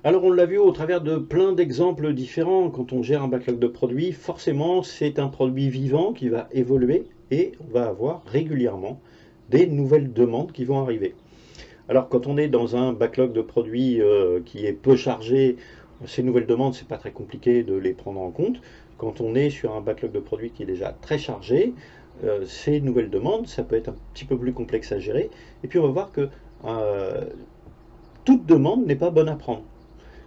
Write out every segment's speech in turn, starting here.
Alors on l'a vu au travers de plein d'exemples différents, quand on gère un backlog de produits, forcément c'est un produit vivant qui va évoluer et on va avoir régulièrement des nouvelles demandes qui vont arriver. Alors quand on est dans un backlog de produits qui est peu chargé, ces nouvelles demandes, c'est pas très compliqué de les prendre en compte. Quand on est sur un backlog de produits qui est déjà très chargé, ces nouvelles demandes, ça peut être un petit peu plus complexe à gérer. Et puis on va voir que euh, toute demande n'est pas bonne à prendre,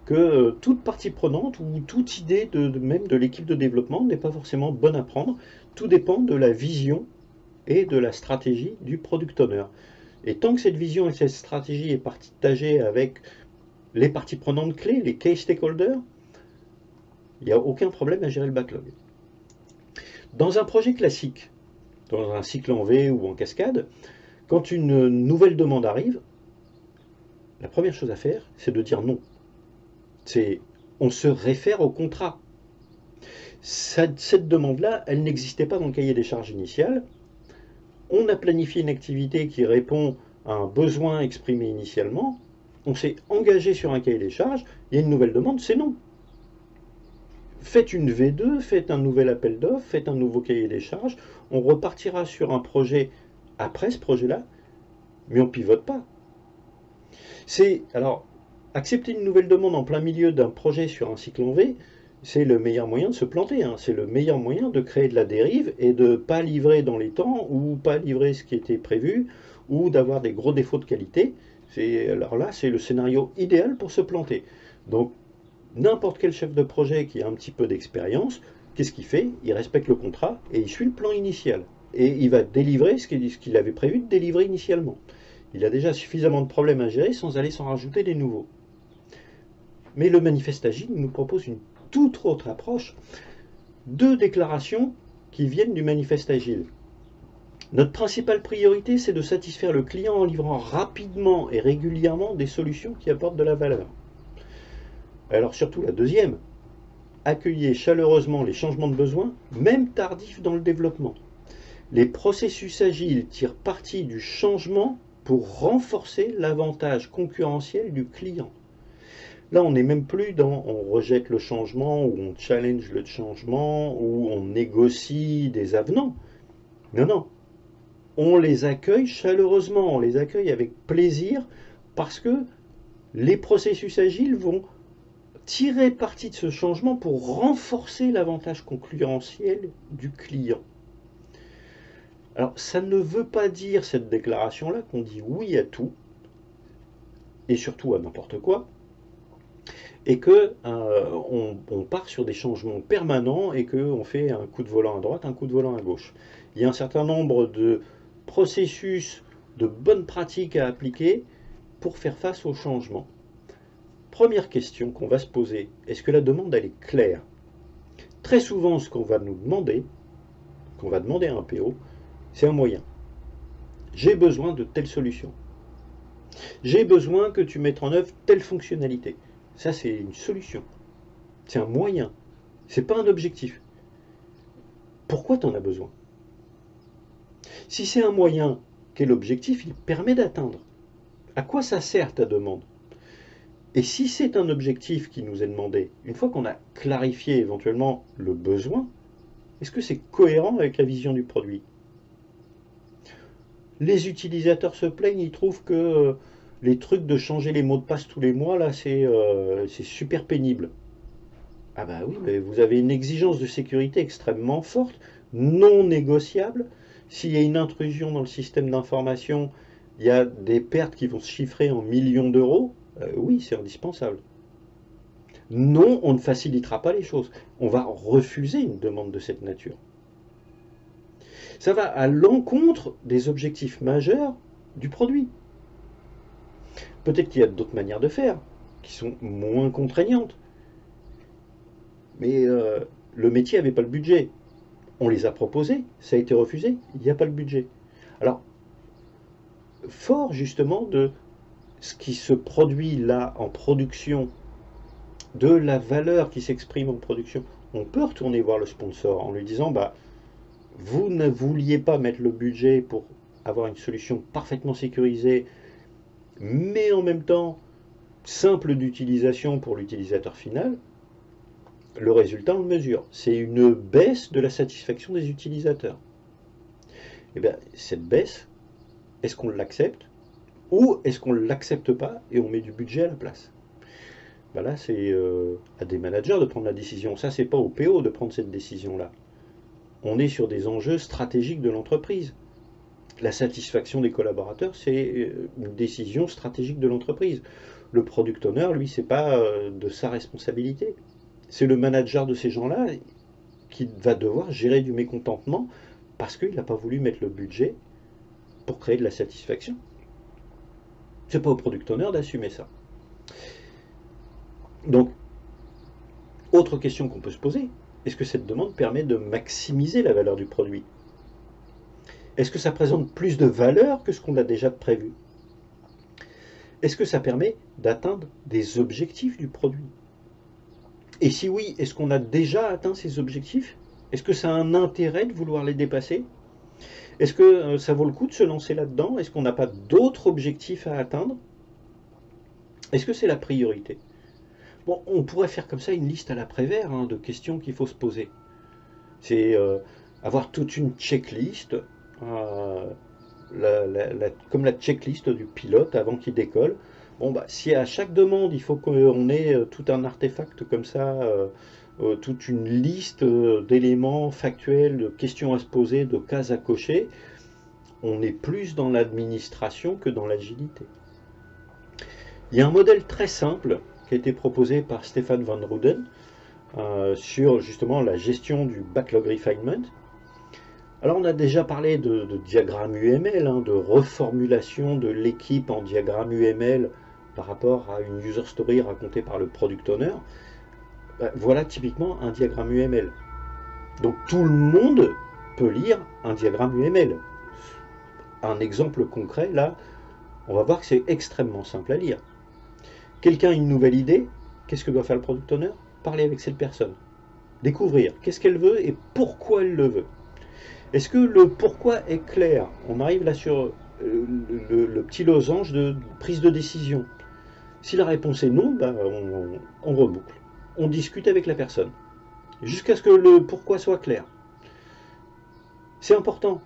que toute partie prenante ou toute idée même de l'équipe de développement n'est pas forcément bonne à prendre. Tout dépend de la vision et de la stratégie du product owner. Et tant que cette vision et cette stratégie est partagée avec les parties prenantes clés, les key stakeholders, il n'y a aucun problème à gérer le backlog. Dans un projet classique, dans un cycle en V ou en cascade, quand une nouvelle demande arrive, la première chose à faire, c'est de dire non. C'est, on se réfère au contrat. Cette demande-là, elle n'existait pas dans le cahier des charges initial. On a planifié une activité qui répond à un besoin exprimé initialement. On s'est engagé sur un cahier des charges. Il y a une nouvelle demande, c'est non. Faites une V2, faites un nouvel appel d'offres, faites un nouveau cahier des charges. On repartira sur un projet après ce projet-là, mais on ne pivote pas. Alors, accepter une nouvelle demande en plein milieu d'un projet sur un cycle en V, c'est le meilleur moyen de se planter, hein. C'est le meilleur moyen de créer de la dérive et de ne pas livrer dans les temps ou pas livrer ce qui était prévu ou d'avoir des gros défauts de qualité. Alors là, c'est le scénario idéal pour se planter. Donc, n'importe quel chef de projet qui a un petit peu d'expérience, qu'est-ce qu'il fait? Il respecte le contrat et il suit le plan initial. Et il va délivrer ce qu'il avait prévu de délivrer initialement. Il a déjà suffisamment de problèmes à gérer sans aller s'en rajouter des nouveaux. Mais le manifeste agile nous propose une toute autre approche. Deux déclarations qui viennent du manifeste agile. Notre principale priorité, c'est de satisfaire le client en livrant rapidement et régulièrement des solutions qui apportent de la valeur. Alors surtout la deuxième, accueillez chaleureusement les changements de besoin, même tardifs dans le développement. Les processus agiles tirent parti du changement pour renforcer l'avantage concurrentiel du client. Là, on n'est même plus dans on rejette le changement ou on challenge le changement ou on négocie des avenants. Non, non. On les accueille chaleureusement, on les accueille avec plaisir parce que les processus agiles vont tirer parti de ce changement pour renforcer l'avantage concurrentiel du client. Alors, ça ne veut pas dire, cette déclaration-là, qu'on dit oui à tout, et surtout à n'importe quoi, et que on part sur des changements permanents et qu'on fait un coup de volant à droite, un coup de volant à gauche. Il y a un certain nombre de processus, de bonnes pratiques à appliquer pour faire face aux changements. Première question qu'on va se poser, est-ce que la demande elle est claire? Très souvent, ce qu'on va nous demander, qu'on va demander à un PO, c'est un moyen. J'ai besoin de telle solution. J'ai besoin que tu mettes en œuvre telle fonctionnalité. Ça, c'est une solution. C'est un moyen. C'est pas un objectif. Pourquoi tu en as besoin? Si c'est un moyen, quel objectif il permet d'atteindre? À quoi ça sert ta demande? Et si c'est un objectif qui nous est demandé, une fois qu'on a clarifié éventuellement le besoin, est-ce que c'est cohérent avec la vision du produit? Les utilisateurs se plaignent, ils trouvent que les trucs de changer les mots de passe tous les mois, là, c'est super pénible. Ah bah oui, mais vous avez une exigence de sécurité extrêmement forte, non négociable. S'il y a une intrusion dans le système d'information, il y a des pertes qui vont se chiffrer en millions d'euros. Oui, c'est indispensable. Non, on ne facilitera pas les choses. On va refuser une demande de cette nature. Ça va à l'encontre des objectifs majeurs du produit. Peut-être qu'il y a d'autres manières de faire qui sont moins contraignantes, mais le métier n'avait pas le budget. On les a proposés, ça a été refusé, il n'y a pas le budget. Alors, fort justement de ce qui se produit là en production, de la valeur qui s'exprime en production, on peut retourner voir le sponsor en lui disant, bah, vous ne vouliez pas mettre le budget pour avoir une solution parfaitement sécurisée, mais en même temps, simple d'utilisation pour l'utilisateur final, le résultat, on le mesure. C'est une baisse de la satisfaction des utilisateurs. Et bien, cette baisse, est-ce qu'on l'accepte ou est-ce qu'on ne l'accepte pas et on met du budget à la place? Ben là, c'est à des managers de prendre la décision. Ça, c'est pas au PO de prendre cette décision-là. On est sur des enjeux stratégiques de l'entreprise. La satisfaction des collaborateurs, c'est une décision stratégique de l'entreprise. Le product owner, lui, c'est pas de sa responsabilité. C'est le manager de ces gens-là qui va devoir gérer du mécontentement parce qu'il n'a pas voulu mettre le budget pour créer de la satisfaction. C'est pas au product owner d'assumer ça. Donc, autre question qu'on peut se poser, est-ce que cette demande permet de maximiser la valeur du produit? Est-ce que ça présente plus de valeur que ce qu'on a déjà prévu? Est-ce que ça permet d'atteindre des objectifs du produit? Et si oui, est-ce qu'on a déjà atteint ces objectifs? Est-ce que ça a un intérêt de vouloir les dépasser? Est-ce que ça vaut le coup de se lancer là-dedans? Est-ce qu'on n'a pas d'autres objectifs à atteindre? Est-ce que c'est la priorité? Bon, on pourrait faire comme ça une liste à l'après-vert de questions qu'il faut se poser. C'est avoir toute une checklist, comme la checklist du pilote avant qu'il décolle. Bon, bah, si à chaque demande, il faut qu'on ait tout un artefact comme ça, toute une liste d'éléments factuels, de questions à se poser, de cases à cocher, on est plus dans l'administration que dans l'agilité. Il y a un modèle très simple qui a été proposé par Stefan van Rooyen sur justement la gestion du backlog refinement. Alors on a déjà parlé de diagramme UML, de reformulation de l'équipe en diagramme UML par rapport à une user story racontée par le product owner. Voilà typiquement un diagramme UML. Donc tout le monde peut lire un diagramme UML. Un exemple concret, là, on va voir que c'est extrêmement simple à lire. Quelqu'un a une nouvelle idée, qu'est-ce que doit faire le product owner? Parler avec cette personne. Découvrir qu'est-ce qu'elle veut et pourquoi elle le veut. Est-ce que le pourquoi est clair? On arrive là sur le petit losange de prise de décision. Si la réponse est non, ben on reboucle. On discute avec la personne. Jusqu'à ce que le pourquoi soit clair. C'est important.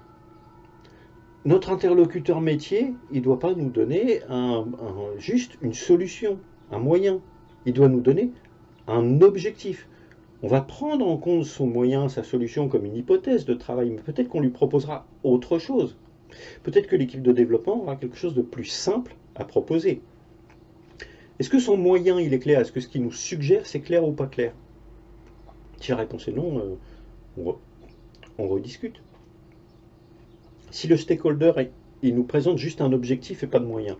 Notre interlocuteur métier, il ne doit pas nous donner juste une solution, un moyen. Il doit nous donner un objectif. On va prendre en compte son moyen, sa solution comme une hypothèse de travail, mais peut-être qu'on lui proposera autre chose. Peut-être que l'équipe de développement aura quelque chose de plus simple à proposer. Est-ce que son moyen, il est clair? Est-ce que ce qu'il nous suggère, c'est clair ou pas clair? Si la réponse est non, on rediscute. Si le stakeholder, il nous présente juste un objectif et pas de moyens,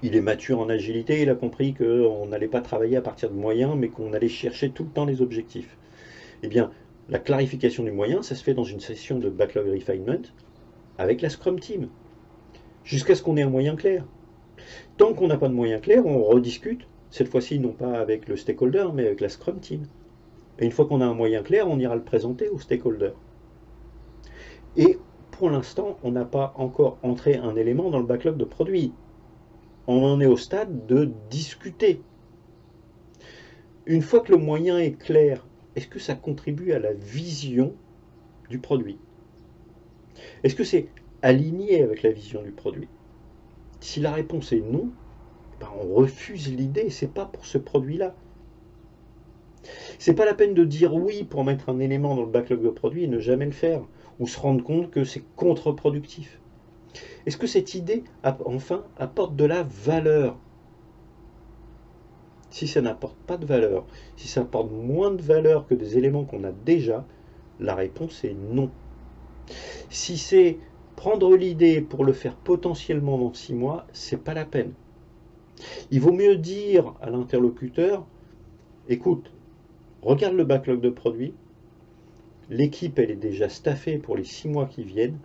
il est mature en agilité, il a compris qu'on n'allait pas travailler à partir de moyens, mais qu'on allait chercher tout le temps les objectifs. Eh bien, la clarification du moyen, ça se fait dans une session de backlog refinement avec la Scrum Team, jusqu'à ce qu'on ait un moyen clair. Tant qu'on n'a pas de moyen clair, on rediscute, cette fois-ci non pas avec le stakeholder, mais avec la Scrum Team. Et une fois qu'on a un moyen clair, on ira le présenter au stakeholder. Et pour l'instant, on n'a pas encore entré un élément dans le backlog de produit. On en est au stade de discuter. Une fois que le moyen est clair, est-ce que ça contribue à la vision du produit? Est-ce que c'est aligné avec la vision du produit? Si la réponse est non, ben on refuse l'idée, c'est pas pour ce produit-là. C'est pas la peine de dire oui pour mettre un élément dans le backlog de produit et ne jamais le faire, ou se rendre compte que c'est contre-productif. Est-ce que cette idée, enfin, apporte de la valeur? Si ça n'apporte pas de valeur, si ça apporte moins de valeur que des éléments qu'on a déjà, la réponse est non. Si c'est prendre l'idée pour le faire potentiellement dans 6 mois, c'est pas la peine. Il vaut mieux dire à l'interlocuteur, écoute, regarde le backlog de produits, l'équipe elle est déjà staffée pour les 6 mois qui viennent,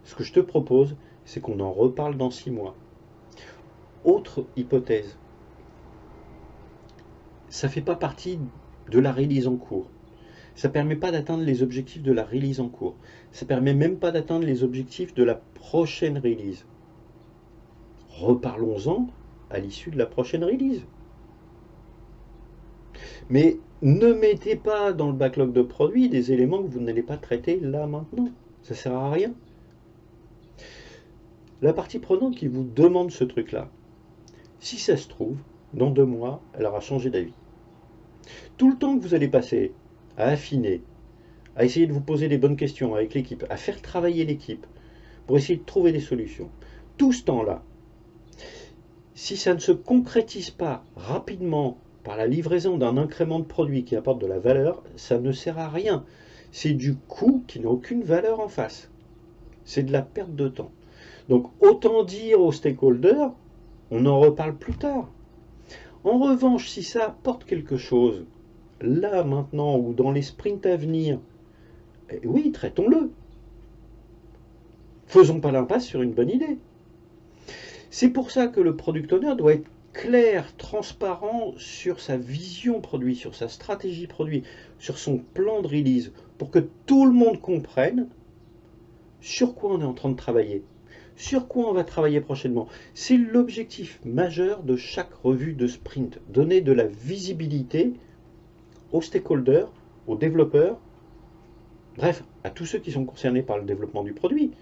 ce que je te propose, c'est qu'on en reparle dans 6 mois. Autre hypothèse, ça ne fait pas partie de la release en cours. Ça ne permet pas d'atteindre les objectifs de la release en cours. Ça ne permet même pas d'atteindre les objectifs de la prochaine release. Reparlons-en à l'issue de la prochaine release. Mais ne mettez pas dans le backlog de produits des éléments que vous n'allez pas traiter là maintenant. Ça ne sert à rien. La partie prenante qui vous demande ce truc-là, si ça se trouve, dans 2 mois, elle aura changé d'avis. Tout le temps que vous allez passer à affiner, à essayer de vous poser les bonnes questions avec l'équipe, à faire travailler l'équipe, pour essayer de trouver des solutions, tout ce temps-là, si ça ne se concrétise pas rapidement par la livraison d'un incrément de produit qui apporte de la valeur, ça ne sert à rien. C'est du coût qui n'a aucune valeur en face. C'est de la perte de temps. Donc autant dire aux stakeholders, on en reparle plus tard. En revanche, si ça apporte quelque chose, là, maintenant, ou dans les sprints à venir, eh oui, traitons-le. Faisons pas l'impasse sur une bonne idée. C'est pour ça que le product owner doit être clair, transparent sur sa vision produit, sur sa stratégie produit, sur son plan de release, pour que tout le monde comprenne sur quoi on est en train de travailler, sur quoi on va travailler prochainement. C'est l'objectif majeur de chaque revue de sprint, donner de la visibilité aux stakeholders, aux développeurs, bref, à tous ceux qui sont concernés par le développement du produit.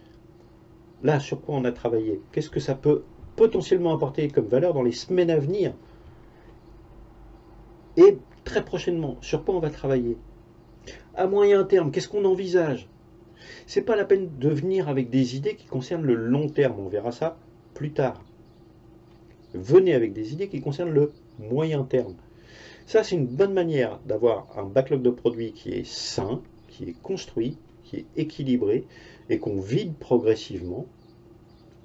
Là, sur quoi on a travaillé, qu'est-ce que ça peut potentiellement apporter comme valeur dans les semaines à venir, et très prochainement, sur quoi on va travailler. À moyen terme, qu'est-ce qu'on envisage? C'est pas la peine de venir avec des idées qui concernent le long terme, on verra ça plus tard. Venez avec des idées qui concernent le moyen terme. Ça, c'est une bonne manière d'avoir un backlog de produits qui est sain, qui est construit, qui est équilibré, et qu'on vide progressivement.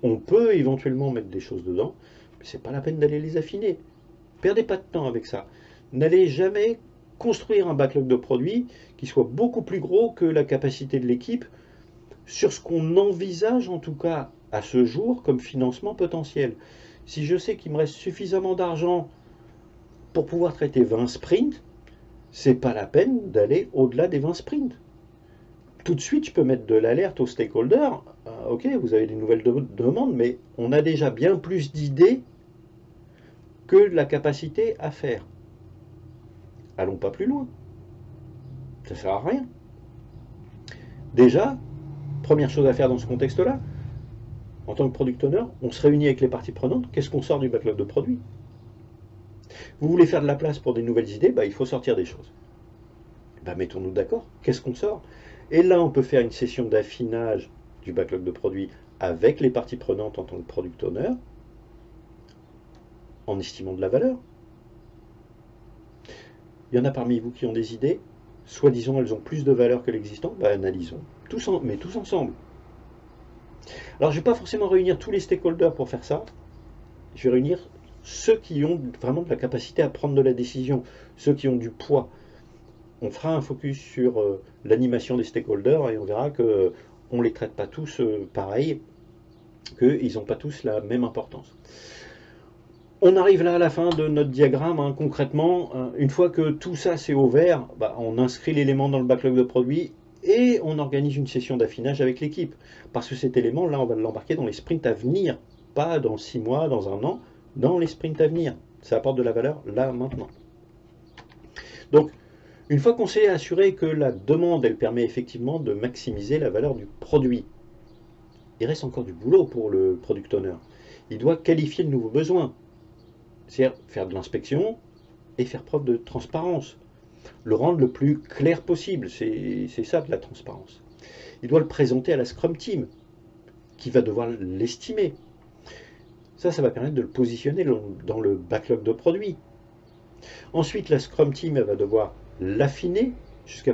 On peut éventuellement mettre des choses dedans, mais ce n'est pas la peine d'aller les affiner. Perdez pas de temps avec ça. N'allez jamais construire un backlog de produits qui soit beaucoup plus gros que la capacité de l'équipe sur ce qu'on envisage en tout cas à ce jour comme financement potentiel. Si je sais qu'il me reste suffisamment d'argent pour pouvoir traiter 20 sprints, c'est pas la peine d'aller au-delà des 20 sprints. Tout de suite, je peux mettre de l'alerte aux stakeholders. Ok, vous avez des nouvelles demandes, mais on a déjà bien plus d'idées que la capacité à faire. Allons pas plus loin. Ça ne sert à rien. Déjà, première chose à faire dans ce contexte-là, en tant que product owner, on se réunit avec les parties prenantes. Qu'est-ce qu'on sort du backlog de produits? Vous voulez faire de la place pour des nouvelles idées, il faut sortir des choses. Mettons-nous d'accord. Qu'est-ce qu'on sort? Et là, on peut faire une session d'affinage du backlog de produits avec les parties prenantes en tant que product owner, en estimant de la valeur. Il y en a parmi vous qui ont des idées, soi-disant elles ont plus de valeur que l'existant, analysons, mais tous ensemble. Alors je ne vais pas forcément réunir tous les stakeholders pour faire ça, je vais réunir ceux qui ont vraiment de la capacité à prendre de la décision, ceux qui ont du poids. On fera un focus sur l'animation des stakeholders et on verra qu'on ne les traite pas tous pareil, qu'ils n'ont pas tous la même importance. On arrive là à la fin de notre diagramme, concrètement. Une fois que tout ça c'est au vert, on inscrit l'élément dans le backlog de produits et on organise une session d'affinage avec l'équipe. Parce que cet élément, là, on va l'embarquer dans les sprints à venir, pas dans 6 mois, dans 1 an, dans les sprints à venir. Ça apporte de la valeur là, maintenant. Donc, une fois qu'on s'est assuré que la demande, elle permet effectivement de maximiser la valeur du produit, il reste encore du boulot pour le product owner. Il doit qualifier de nouveaux besoins, c'est-à-dire faire de l'inspection et faire preuve de transparence. Le rendre le plus clair possible, c'est ça de la transparence. Il doit le présenter à la Scrum Team, qui va devoir l'estimer. Ça va permettre de le positionner dans le backlog de produits. Ensuite, la Scrum Team elle va devoir l'affiner jusqu'à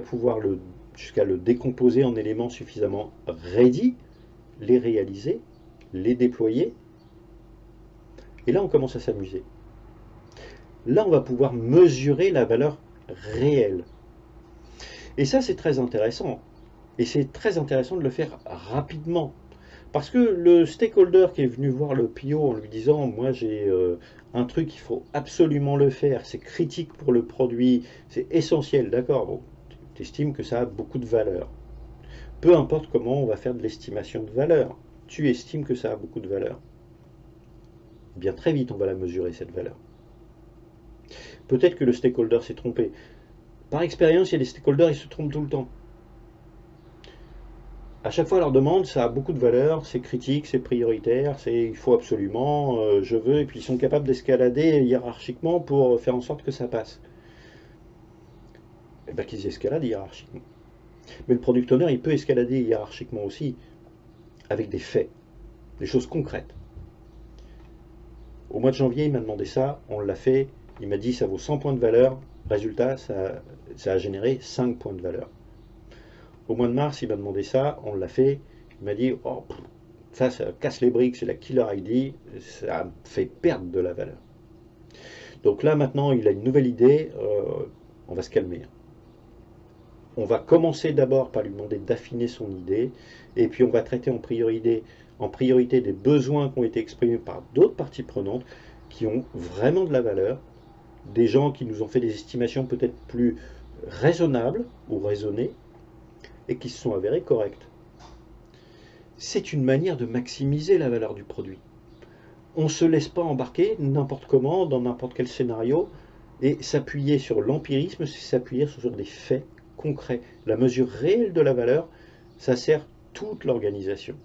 le décomposer en éléments suffisamment ready, les réaliser, les déployer. Et là, on commence à s'amuser. Là, on va pouvoir mesurer la valeur réelle. Et ça, c'est très intéressant. Et c'est très intéressant de le faire rapidement. Parce que le stakeholder qui est venu voir le PO en lui disant « Moi, j'ai un truc, il faut absolument le faire, c'est critique pour le produit, c'est essentiel. » D'accord, bon, tu estimes que ça a beaucoup de valeur. Peu importe comment on va faire de l'estimation de valeur, tu estimes que ça a beaucoup de valeur. eh bien très vite on va la mesurer cette valeur. Peut-être que le stakeholder s'est trompé. Par expérience, il y a des stakeholders, ils se trompent tout le temps. À chaque fois, leur demande, ça a beaucoup de valeur, c'est critique, c'est prioritaire, c'est il faut absolument, je veux, et puis ils sont capables d'escalader hiérarchiquement pour faire en sorte que ça passe. Et bien qu'ils escaladent hiérarchiquement. Mais le product owner, il peut escalader hiérarchiquement aussi, avec des faits, des choses concrètes. Au mois de janvier, il m'a demandé ça, on l'a fait, il m'a dit ça vaut 100 points de valeur, résultat, ça a généré 5 points de valeur. Au mois de mars, il m'a demandé ça, on l'a fait, il m'a dit oh, ça casse les briques, c'est la killer ID, ça fait perdre de la valeur. Donc là maintenant, il a une nouvelle idée, on va se calmer. On va commencer d'abord par lui demander d'affiner son idée, et puis on va traiter en priorité des besoins qui ont été exprimés par d'autres parties prenantes, qui ont vraiment de la valeur, des gens qui nous ont fait des estimations peut-être plus raisonnables ou raisonnées, et qui se sont avérées correctes. C'est une manière de maximiser la valeur du produit. On ne se laisse pas embarquer n'importe comment, dans n'importe quel scénario, et s'appuyer sur l'empirisme, c'est s'appuyer sur des faits concrets. La mesure réelle de la valeur, ça sert toute l'organisation.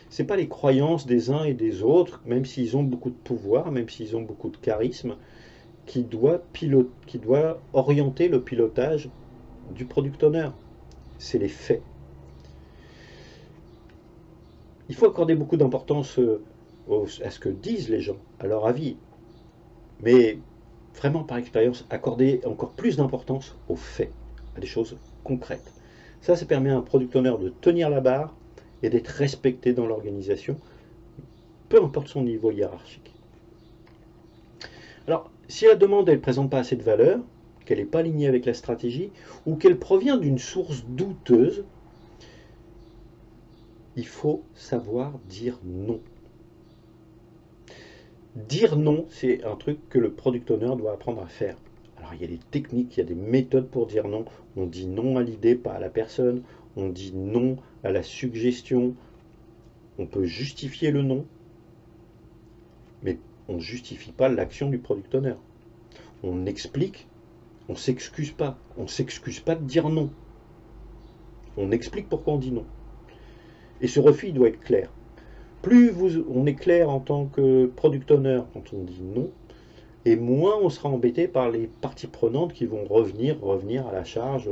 Ce n'est pas les croyances des uns et des autres, même s'ils ont beaucoup de pouvoir, même s'ils ont beaucoup de charisme, qui doit orienter le pilotage du product owner. C'est les faits. Il faut accorder beaucoup d'importance à ce que disent les gens, à leur avis. Mais vraiment, par expérience, accorder encore plus d'importance aux faits, à des choses concrètes. Ça permet à un product owner de tenir la barre et d'être respecté dans l'organisation, peu importe son niveau hiérarchique. Alors, si la demande ne présente pas assez de valeur, qu'elle n'est pas alignée avec la stratégie, ou qu'elle provient d'une source douteuse, il faut savoir dire non. Dire non, c'est un truc que le product owner doit apprendre à faire. Alors il y a des techniques, il y a des méthodes pour dire non. On dit non à l'idée, pas à la personne. On dit non à la suggestion. On peut justifier le non, mais on ne justifie pas l'action du product owner. On explique, on ne s'excuse pas. On ne s'excuse pas de dire non. On explique pourquoi on dit non. Et ce refus, il doit être clair. Plus on est clair en tant que product owner quand on dit non, et moins on sera embêté par les parties prenantes qui vont revenir à la charge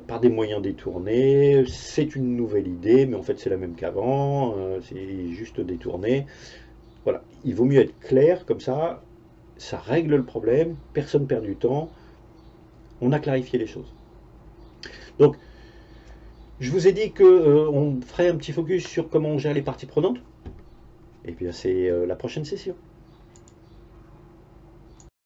par des moyens détournés. C'est une nouvelle idée, mais en fait c'est la même qu'avant, c'est juste détourné. Voilà, il vaut mieux être clair, comme ça règle le problème, personne perd du temps, on a clarifié les choses. Donc, je vous ai dit qu'on ferait un petit focus sur comment on gère les parties prenantes. Et bien c'est la prochaine session.